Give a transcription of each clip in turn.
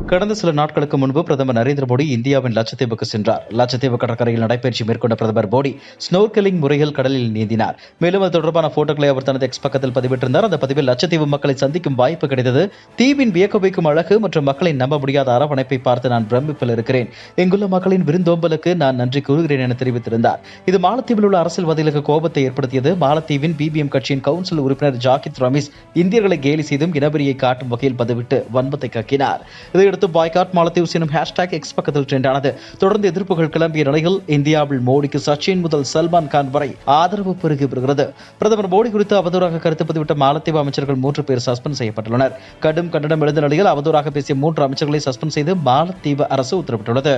கடந்த சில நாட்களுக்கு முன்பு பிரதமர் நரேந்திர மோடி இந்தியாவின் லட்சத்தீவுக்கு சென்றார். லட்சத்தீவு கடற்கரையில் நடைபயிற்சி மேற்கொண்ட பிரதமர் மோடி ஸ்னோர்கெலிங் முறையில் கடலில் நீந்தினார். மேலும் அது தொடர்பான போட்டோக்களை அவர் தனது எக்ஸ் பக்கத்தில் பதிவிட்டிருந்தார். அந்த பதிவில் லட்சத்தீவு மக்களை சந்திக்கும் வாய்ப்பு கிடைத்தது. தீவின் வியக்க வைக்கும் அழகு மற்றும் மக்களை நம்ப முடியாத அரவணைப்பை பார்த்து நான் பிரமிப்பில் இருக்கிறேன். இங்குள்ள மக்களின் விருந்தோம்பலுக்கு நான் நன்றி கூறுகிறேன் என தெரிவித்திருந்தார். இது மாலத்தீவில் உள்ள அரசியல்வாதிகளுக்கு கோபத்தை ஏற்படுத்தியது. மாலத்தீவின் பிபிஎம் கட்சியின் கவுன்சில் உறுப்பினர் ஜாகித் ரமீஸ் இந்தியர்களை கேலி செய்தும் இனவெறியை காட்டும் வகையில் பதிவிட்டு வன்மத்தை கக்கினார். இதையடுத்து பாய்காட் மாலத்தீவ்ஸ் எனும் ஹேஷ்டாக் எக்ஸ் பக்கத்தில் ட்ரெண்டானது. தொடர்ந்து எதிர்ப்புகள் கிளம்பிய நிலையில் இந்தியாவில் மோடிக்கு சச்சின் முதல் சல்மான் கான் வரை ஆதரவு பெருகி வருகிறது. பிரதமர் மோடி குறித்து அவதூறாக கருத்து பதிவிட்ட மாலத்தீவு அமைச்சர்கள் 3 பேர் சஸ்பெண்ட் செய்யப்பட்டுள்ளனர். கடும் கண்டனம் எழுந்த நிலையில் அவதூறாக பேசிய 3 அமைச்சர்களை சஸ்பெண்ட் செய்து மாலத்தீவு அரசு உத்தரவிட்டுள்ளது.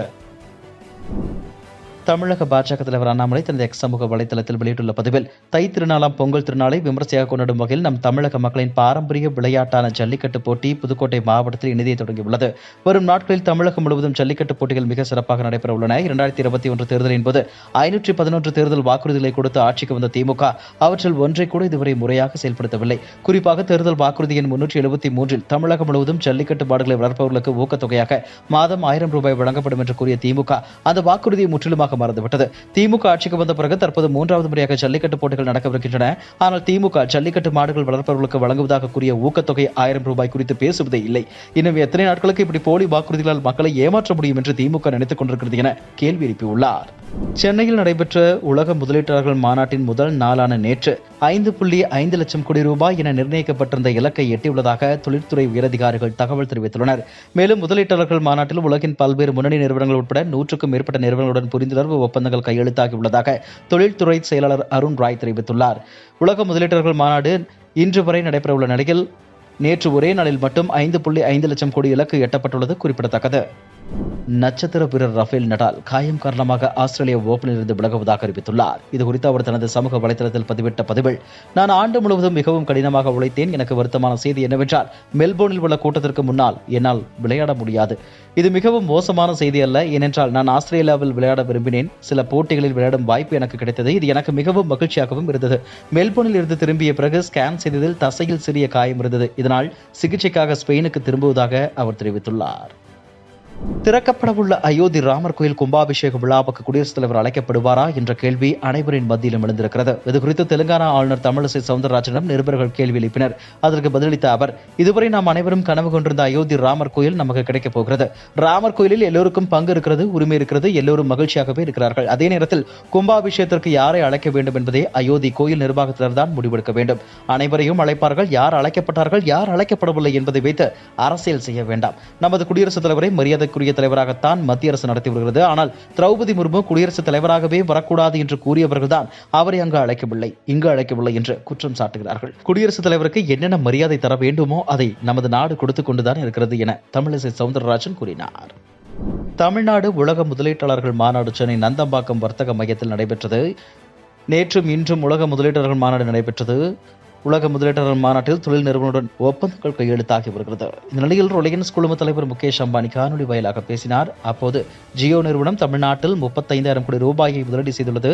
தமிழக பாஜக தலைவர் அண்ணாமலை தனது எக்ஸ் சமூக வலைதளத்தில் வெளியிட்டுள்ள பதிவில் தை திருநாளாம் பொங்கல் திருநாளை விமர்சையாக கொண்டாடும் வகையில் நம் தமிழக மக்களின் பாரம்பரிய விளையாட்டான ஜல்லிக்கட்டு போட்டி புதுக்கோட்டை மாவட்டத்தில் இனிதே தொடங்கியுள்ளது. வரும் நாட்களில் தமிழகம் முழுவதும் ஜல்லிக்கட்டு போட்டிகள் மிக சிறப்பாக நடைபெற உள்ளன. 2021 தேர்தலின் போது 511 தேர்தல் வாக்குறுதிகளை கொடுத்து ஆட்சிக்கு வந்த திமுக அவற்றில் ஒன்றை கூட இதுவரை முறையாக செயல்படுத்தவில்லை. குறிப்பாக தேர்தல் வாக்குறுதி எண் 373 தமிழகம் முழுவதும் ஜல்லிக்கட்டு மாடுகளை வளர்ப்பவர்களுக்கு ஊக்கத்தொகையாக மாதம் 1000 ரூபாய் வழங்கப்படும் என்று கூறிய திமுக அந்த வாக்குறுதியை முற்றிலுமாக மறந்துவிட்டது. திமுக ஆட்சிக்கு வந்த பிறகு தற்போது 3வது முறையாக ஜல்லிக்கட்டு போட்டிகள் நடக்கவிருக்கின்றன. ஆனால் திமுக ஜல்லிக்கட்டு மாடுகள் வளர்ப்பவர்களுக்கு வழங்குவதாக கூறிய ஊக்கத்தொகை 1000 ரூபாய் குறித்து பேசுவதே இல்லை. இன்னும் எத்தனை நாட்களுக்கு இப்படி போலி வாக்குறுதிகளால் மக்களை ஏமாற்ற முடியும் என்று திமுக நினைத்துக் கொண்டிருக்கிறது என கேள்வி எழுப்பியுள்ளார். சென்னையில் நடைபெற்ற உலக முதலீட்டாளர்கள் மாநாட்டின் முதல் நாளான நேற்று 5.5 லட்சம் கோடி ரூபாய் என நிர்ணயிக்கப்பட்டிருந்த இலக்கை எட்டியுள்ளதாக தொழில்துறை உயரதிகாரிகள் தகவல் தெரிவித்துள்ளனர். மேலும் முதலீட்டாளர்கள் மாநாட்டில் உலகின் பல்வேறு முன்னணி நிறுவனங்கள் உட்பட 100க்கும் மேற்பட்ட நிறுவனங்களுடன் புரிந்துணர்வு ஒப்பந்தங்கள் கையெழுத்தாகியுள்ளதாக தொழில்துறை செயலாளர் அருண் ராய் தெரிவித்துள்ளார். உலக முதலீட்டாளர்கள் மாநாடு இன்று வரை நடைபெறவுள்ள நிலையில் நேற்று ஒரே நாளில் மட்டும் 5.5 லட்சம் கோடி இலக்கு எட்டப்பட்டுள்ளது குறிப்பிடத்தக்கது. நட்சத்திர வீரர் ரஃபேல் நடால் காயம் காரணமாக ஆஸ்திரேலிய ஓபனில் இருந்து விலகுவதாக அறிவித்துள்ளார். இதுகுறித்து அவர் தனது சமூக வலைதளத்தில் பதிவிட்ட பதிவில், நான் ஆண்டு முழுவதும் மிகவும் கடினமாக உழைத்தேன். எனக்கு வருத்தமான செய்தி என்னவென்றால் மெல்போர்னில் உள்ள கூட்டத்திற்கு முன்னால் என்னால் விளையாட முடியாது. இது மிகவும் மோசமான செய்தி அல்ல. ஏனென்றால் நான் ஆஸ்திரேலியாவில் விளையாட விரும்பினேன். சில போட்டிகளில் விளையாடும் வாய்ப்பு எனக்கு கிடைத்தது. இது எனக்கு மிகவும் மகிழ்ச்சியாகவும் இருந்தது. மெல்போர்னில் இருந்து திரும்பிய பிறகு ஸ்கேன் செய்ததில் தசையில் சிறிய காயம் இருந்தது. இதனால் சிகிச்சைக்காக ஸ்பெயினுக்கு திரும்புவதாக அவர் தெரிவித்துள்ளார். திறக்கப்படவுள்ள அயோத்தி ராமர் கோயில் கும்பாபிஷேக விழாவுக்கு குடியரசுத் தலைவர் அழைக்கப்படுவாரா என்ற கேள்வி அனைவரின் மத்தியிலும் எழுந்திருக்கிறது. இதுகுறித்து தெலுங்கானா ஆளுநர் தமிழிசை சவுந்தரராஜனிடம் நிருபர்கள் கேள்வி எழுப்பினர். அதற்கு பதிலளித்த அவர், இதுவரை நாம் அனைவரும் கனவு கொண்டிருந்த அயோத்தி ராமர் கோயில் நமக்கு கிடைக்கப் போகிறது. ராமர் கோயிலில் எல்லோருக்கும் பங்கு இருக்கிறது, உரிமை இருக்கிறது, எல்லோரும் மகிழ்ச்சியாகவே இருக்கிறார்கள். அதே நேரத்தில் கும்பாபிஷேகத்திற்கு யாரை அழைக்க வேண்டும் என்பதே அயோத்தி கோயில் நிர்வாகத்தினர் தான் முடிவெடுக்க வேண்டும். அனைவரையும் அழைப்பார்கள். யார் அழைக்கப்பட்டார்கள், யார் அழைக்கப்படவில்லை என்பதை வைத்து அரசியல் செய்ய வேண்டாம். நமது குடியரசுத் தலைவரை மரியாதைக்குரிய தலைவராகத்தான் மத்திய அரசு நடத்தி வருகிறது. ஆனால் திரௌபதி முர்மு குடியரசுத் தலைவராகவே வரக்கூடாது என்று கூறியவர்கள்தான் அவரை அங்கு அழைக்கவில்லை, இங்கு அழைக்கவில்லை என்று குற்றம் சாட்டுகிறார்கள். குடியரசுத் தலைவருக்கு என்னென்ன மரியாதை தர வேண்டுமோ அதை நமது நாடு கொடுத்துக் கொண்டுதான் இருக்கிறது என தமிழிசை சவுந்தரராஜன் கூறினார். தமிழ்நாடு உலக முதலீட்டாளர்கள் மாநாடு சென்னை நந்தம்பாக்கம் வர்த்தக மையத்தில் நடைபெற்றது. நேற்றும் இன்றும் உலக முதலீட்டாளர்கள் மாநாடு நடைபெற்றது. உலக முதலீட்டாளர் மாநாட்டில் தொழில் நிறுவனத்துடன் ஒப்பந்தங்கள் கையெழுத்தாகி வருகிறது. இந்த நிலையில் ரிலையன்ஸ் குழும தலைவர் முகேஷ் அம்பானி காணொலி வாயிலாக பேசினார். அப்போது ஜியோ நிறுவனம் தமிழ்நாட்டில் 35,000 கோடி ரூபாயை முதலீடு செய்துள்ளது.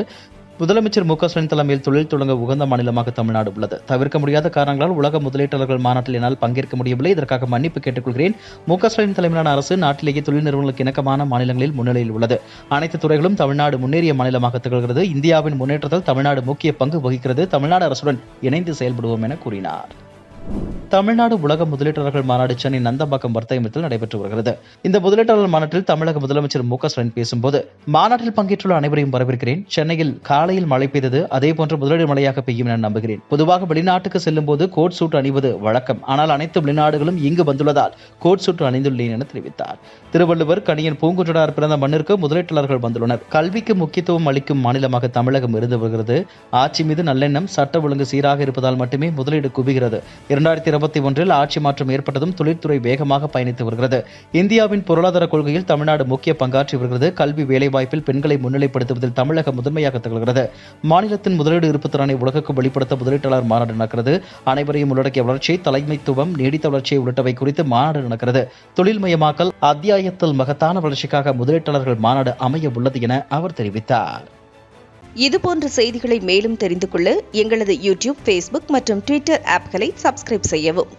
முதலமைச்சர் மு.க.ஸ்டாலின் தலைமையில் தொழில் தொடங்க உகந்த மாநிலமாக தமிழ்நாடு உள்ளது. தவிர்க்க முடியாத காரணங்களால் உலக முதலீட்டாளர்கள் மாநாட்டில் என்னால் பங்கேற்க முடியவில்லை. இதற்காக மன்னிப்பு கேட்டுக்கொள்கிறேன். மு.க.ஸ்டாலின் தலைமையிலான அரசு நாட்டிலேயே தொழில் நிறுவனங்களுக்கு இணக்கமான மாநிலங்களில் முன்னிலையில் உள்ளது. அனைத்து துறைகளும் தமிழ்நாடு முன்னேறிய மாநிலமாக திகழ்கிறது. இந்தியாவின் முன்னேற்றத்தில் தமிழ்நாடு முக்கிய பங்கு வகிக்கிறது. தமிழ்நாடு அரசுடன் இணைந்து செயல்படுவோம் என கூறினார். தமிழ்நாடு உலக முதலீட்டாளர்கள் மாநாடு சென்னை நந்தம்பாக்கம் வர்த்தக மையத்தில் நடைபெற்று வருகிறது. இந்த முதலீட்டாளர் மாநாட்டில் தமிழக முதலமைச்சர் மு.க.ஸ்டாலின் பேசும்போது, மாநாட்டில் பங்கேற்றுள்ள அனைவரையும் வரவேற்கிறேன். சென்னையில் காலையில் மழை பெய்தது. அதேபோன்று முதலீடு மழையாக பெய்யும் என நம்புகிறேன். பொதுவாக வெளிநாட்டுக்கு செல்லும் போது கோட் சூட் அணிவது வழக்கம். ஆனால் அனைத்து வெளிநாடுகளும் இங்கு வந்துள்ளதால் கோட் சூட் அணிந்துள்ளேன் என தெரிவித்தார். திருவள்ளுவர், கணியன் பூங்குன்றனார் பிறந்த மண்ணிற்கு முதலீட்டாளர்கள் வந்துள்ளனர். கல்விக்கு முக்கியத்துவம் அளிக்கும் மாநிலமாக தமிழகம் இருந்து வருகிறது. ஆட்சி மீது நல்லெண்ணம், சட்ட ஒழுங்கு சீராக இருப்பதால் மட்டுமே முதலீடு குவிகிறது. 2021 ஆட்சி மாற்றம் ஏற்பட்டதும் தொழில்துறை வேகமாக பயணித்து வருகிறது. இந்தியாவின் பொருளாதார கொள்கையில் தமிழ்நாடு முக்கிய பங்காற்றி வருகிறது. கல்வி, வேலைவாய்ப்பில் பெண்களை முன்னிலைப்படுத்துவதில் தமிழகம் முதன்மையாக திகழ்கிறது. மாநிலத்தின் முதலீடு இருப்பு திறனை உலகுக்கு வெளிப்படுத்த முதலீட்டாளர் மாநாடு நடக்கிறது. அனைவரையும் உள்ளடக்கிய வளர்ச்சி, தலைமைத்துவம், நீடித்த வளர்ச்சியை உள்ளிட்டவை குறித்து மாநாடு நடக்கிறது. தொழில்மயமாக்கல் அத்தியாயத்தில் மகத்தான வளர்ச்சிக்காக முதலீட்டாளர்கள் மாநாடு அமைய உள்ளது என அவர் தெரிவித்தார். இதுபோன்ற செய்திகளை மேலும் தெரிந்து கொள்ள எங்களது யூடியூப், ஃபேஸ்புக் மற்றும் ட்விட்டர் ஆப்களை சப்ஸ்கிரைப் செய்யவும்.